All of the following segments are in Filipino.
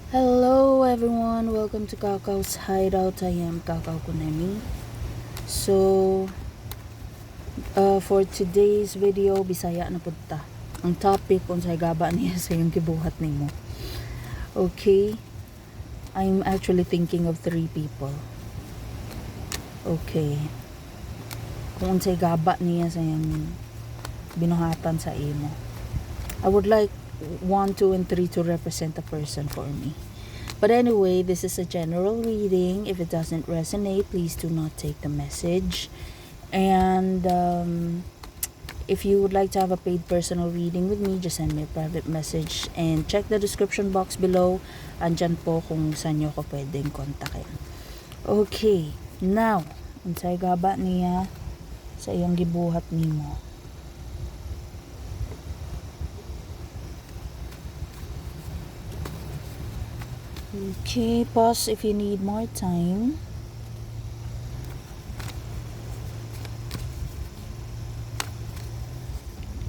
Hello everyone, welcome to Kakao's Hideout. I am Kakao Kunemi. So, for today's video, Bisaya na punta. Ang topic kung sa gaba niya sa yung gibuhat nimo. Okay, I'm actually thinking of 3 people. Okay, kung sa gaba niya sa yung binuhatan sa imo. I would like 1, 2, and 3 to represent a person for me. But anyway, this is a general reading. If it doesn't resonate, please do not take the message. And if you would like to have a paid personal reading with me, just send me a private message and check the description box below. Andyan po kung saan nyo ko pwedeng kontakin. Okay, now, unsay gaba niya sa iyong gibuhat nimo. Okay, pause if you need more time.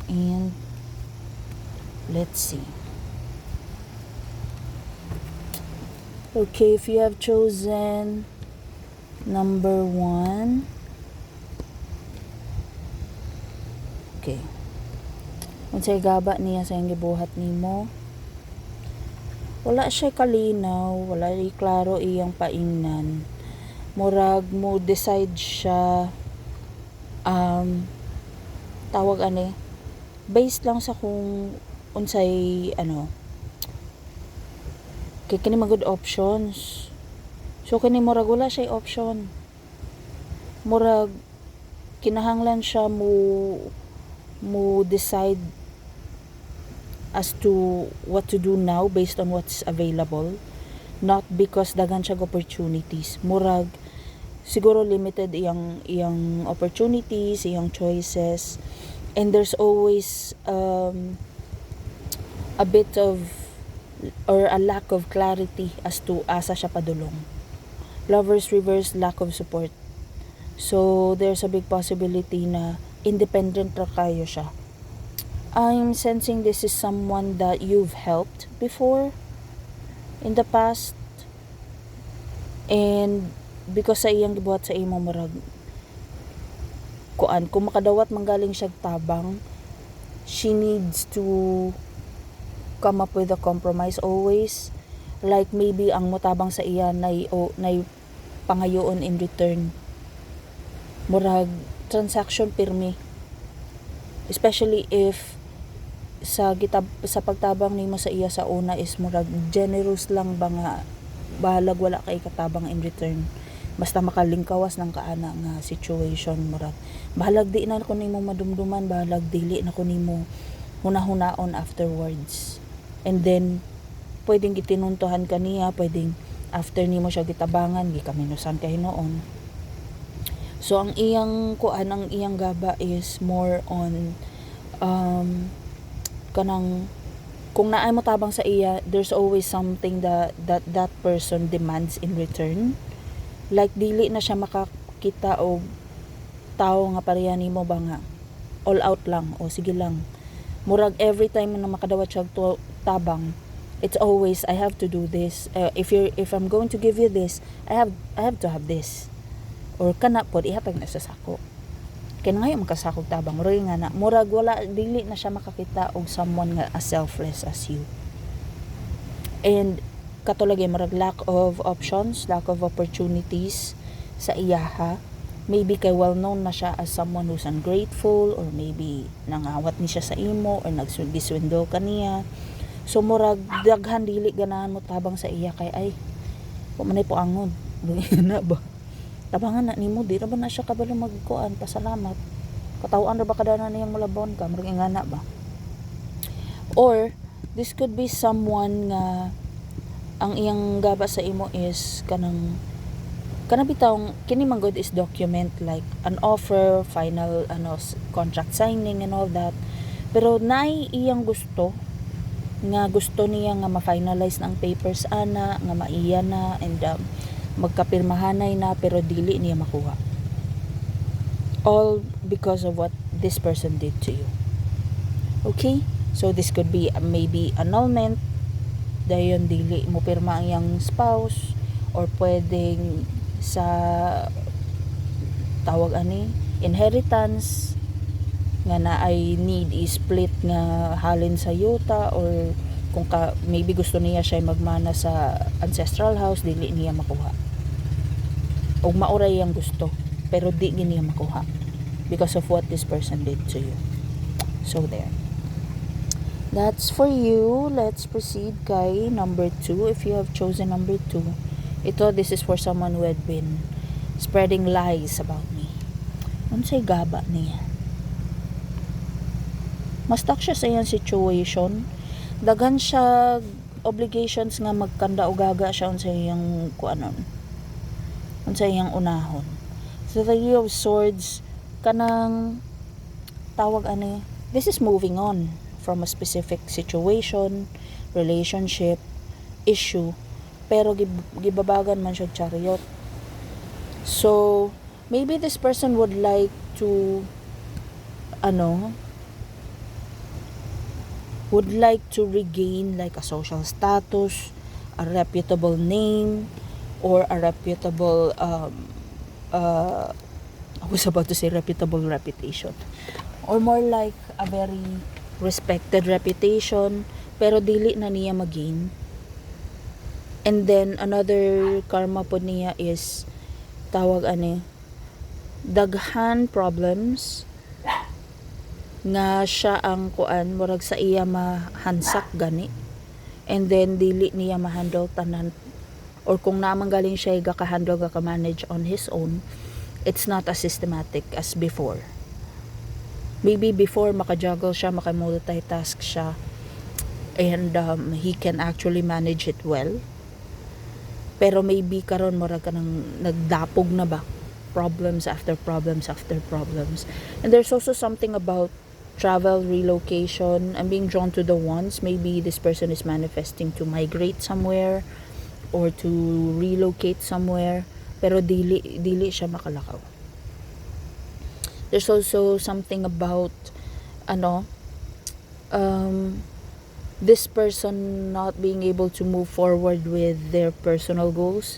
And let's see. Okay, if you have chosen number 1. Okay. Unsay gaba niya sa iyong gibuhat nimo? Wala siya kalinaw, wala klaro iyang paingnan. Murag mo decide siya tawag ani based lang sa kung unsay kay kini mga good options. So kini murag wala siya option. Murag kinahanglan siya mo decide as to what to do now based on what's available, not because daghan siya opportunities. Murag siguro limited iyang opportunities, iyang choices, and there's always a bit of or a lack of clarity as to asa siya padulong. Lovers reverse, lack of support. So there's a big possibility na independent ra kayo siya. I'm sensing this is someone that you've helped before in the past, and because sa iyang gibuhat sa imo murag kung makadawat manggaling siya tabang, she needs to come up with a compromise always, like maybe ang motabang sa iya nay pangayoon in return, murag transaction pirmi, especially if sa pagtabang nimo sa iya sa una is murag generous lang ba nga bahalag wala kay katabang in return, basta makalingkawas ng kaana nga situation. Murag bahalag di na ko nimo madumduman, bahalag dili na ko nimo hunahunaon afterwards, and then pwedeng gitinuntuhan kaniya, pwedeng after nimo siya gitabangan gikaminusan kay noon. So ang iyang gaba is more on kanang kung naay mo tabang sa iya, there's always something that person demands in return. Like dili na siya makakita og tao nga pareha nimo ba nga all out lang o sige lang. Murag every time na makadawat siya tabang, it's always I have to do this. If I'm going to give you this, I have to have this. Or kana pod ihatag na sa sako. Kaya ngayon makasakog tabang murag nga na murag wala dili na siya makakita og someone nga as selfless as you. And katulad murag lack of options, lack of opportunities sa iyaha. Maybe kay well known na siya as someone who's ungrateful, or maybe nangawat ni siya sa imo or naggiswindol kaniya. So murag daghan dili ganahan mo tabang sa iya kay ay wa man po angod. Na ba? Tabangan na nimo di ra ba na siya kabalo magkuan pasalamat. Katawan ra ba kada na niyang mulabon ka murag ingana ba? Or this could be someone nga ang iyang gaba sa imo is kanang bitawng kini man good is document, like an offer, final contract signing and all that. Pero naay iyang gusto niya nga ma-finalize ng papers ana nga maiya na, and magkapirmahanay na pero dili niya makuha. All because of what this person did to you. Okay? So this could be maybe annulment, dayon dili mo pirma ang iyang spouse, or pwedeng sa tawag ani inheritance nga na ay need i-split nga halin sa yuta, or kung maybe gusto niya siya magmana sa ancestral house, dili niya makuha, o mauray ang gusto pero di niya makuha because of what this person did to you. So there, that's for you. Let's proceed kay number 2. If you have chosen number 2, this is for someone who had been spreading lies about me. Unsay gaba niya? Mastak siya sa iyang situation. Daghan siya obligations nga magkanda o gaga siya unsay iyang kuanon. Unsay iyang unahon. So the Three of Swords, kanang tawag ani, this is moving on from a specific situation, relationship, issue, pero gibabagan man siya Chariot. So maybe this person would like to regain like a social status, a reputable name, or a reputable I was about to say reputable reputation, or more like a very respected reputation, pero dili na niya magain. And then another karma po niya is tawag ani, daghan problems nga siya ang kuan murag sa iya mahansak gani, and then dili niya ma-handle tanan, or kung naman galing siya gaka-handle gaka-manage on his own, it's not as systematic as before. Maybe before maka-juggle siya, maka-multitask siya, and he can actually manage it well. Pero maybe karon murag ka nang nagdapog na ba, problems after problems after problems. And there's also something about travel, relocation. I'm being drawn to the Wands. Maybe this person is manifesting to migrate somewhere or to relocate somewhere, pero dili siya makalakaw. There's also something about this person not being able to move forward with their personal goals,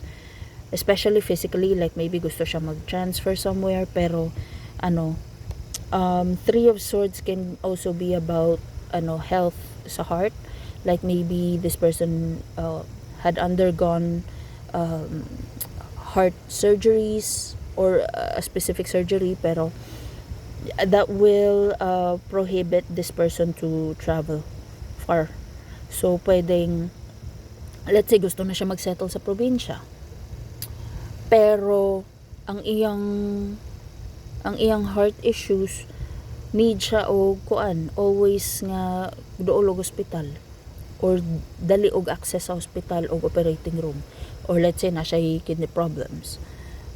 especially physically, like maybe gusto siya mag-transfer somewhere, pero Three of Swords can also be about health sa heart, like maybe this person had undergone heart surgeries or a specific surgery, pero that will prohibit this person to travel far. So pwedeng, let's say gusto na siya magsettle sa probinsya, pero ang iyang heart issues need siya og always nga duol og ospital, or dali og access sa hospital o operating room, or let's say na siya kidney problems,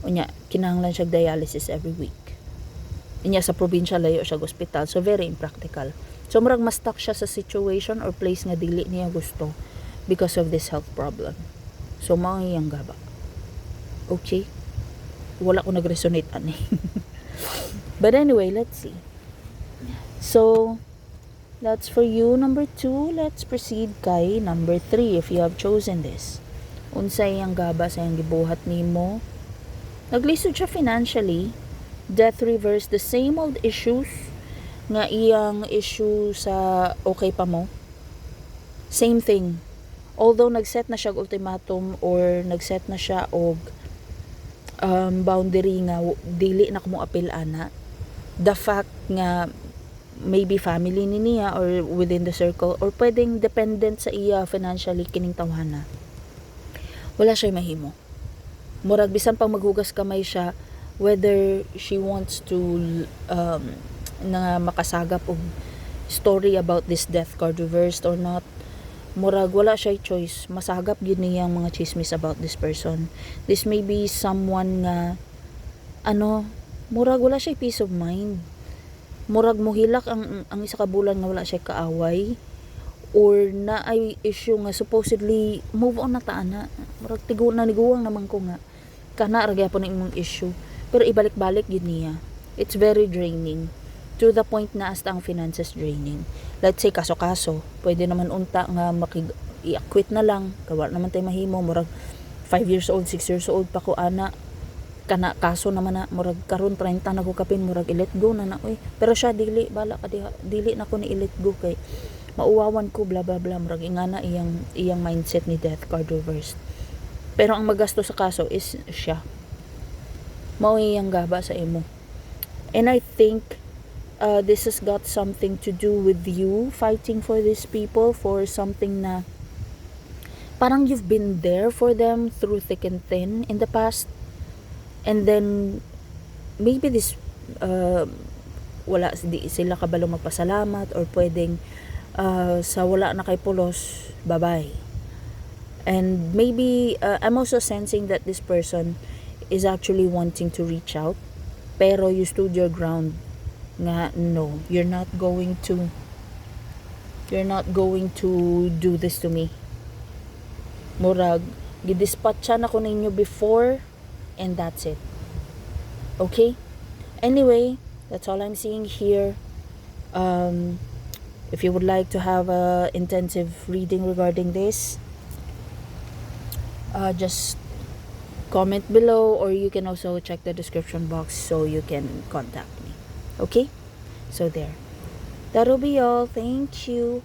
unya kinahanglan siya dialysis every week. Inya sa probinsya layo siya hospital, so very impractical. So murag mas stuck siya sa situation or place nga dili niya gusto because of this health problem. So mao iyang gaba. Okay, wala ko nag-resonate ani. But anyway, let's see. So that's for you, number 2. Let's proceed kay number 3 if you have chosen this. Unsay iyang gaba sa iyang gibuhat nimo? Naglisod siya financially. Death reverse, the same old issues nga iyang issue sa okay pa mo. Same thing. Although nagset na siya og ultimatum or nagset na siya og boundary nga dili na ko mo apil ana, the fact nga maybe family ni niya or within the circle, or pwedeng dependent sa iya financially kining tawhana, wala siya mahimo. Murag bisan pang maghugas kamay siya, whether she wants to na makasagap og story about this death card reversed or not, murag wala siya choice, masagap gid niyang mga chismis about this person. This may be someone nga murag wala siya peace of mind, murag mohilak ang isa ka bulan nga wala siya kaaway, or na ay issue nga supposedly move on na ta ana, murag niguwang naman ko nga kana ra gyapon ang imong issue, pero ibalik-balik gid niya. It's very draining, to the point na hasta ang finances draining. Let's say kaso-kaso, pwede naman unta nga i-acquit na lang, kawa naman tay mahimo, murag 5 years old, 6 years old pa ko ana, kana kaso naman na, murag karon 30 na ko kapin, murag i-let go na na, uy. Pero siya, dili, bala ka diha, dili na ko ni i-let go, kay mauwawan ko, bla bla bla, murag ingana iyang mindset ni death card reversed. Pero ang magasto sa kaso is siya, mao iyang gaba sa imo. And I think this has got something to do with you fighting for these people, for something na parang you've been there for them through thick and thin in the past, and then maybe this wala di sila kabalo magpasalamat, or pwedeng sa wala na kay pulos, bye-bye. And maybe I'm also sensing that this person is actually wanting to reach out, pero you stood your ground nga, no, you're not going to do this to me. Murag gidispatcha na ko ninyo before, and that's it. Okay? Anyway, that's all I'm seeing here. If you would like to have a intensive reading regarding this, just comment below, or you can also check the description box so you can contact me. Okay? So there. That'll be all. Thank you.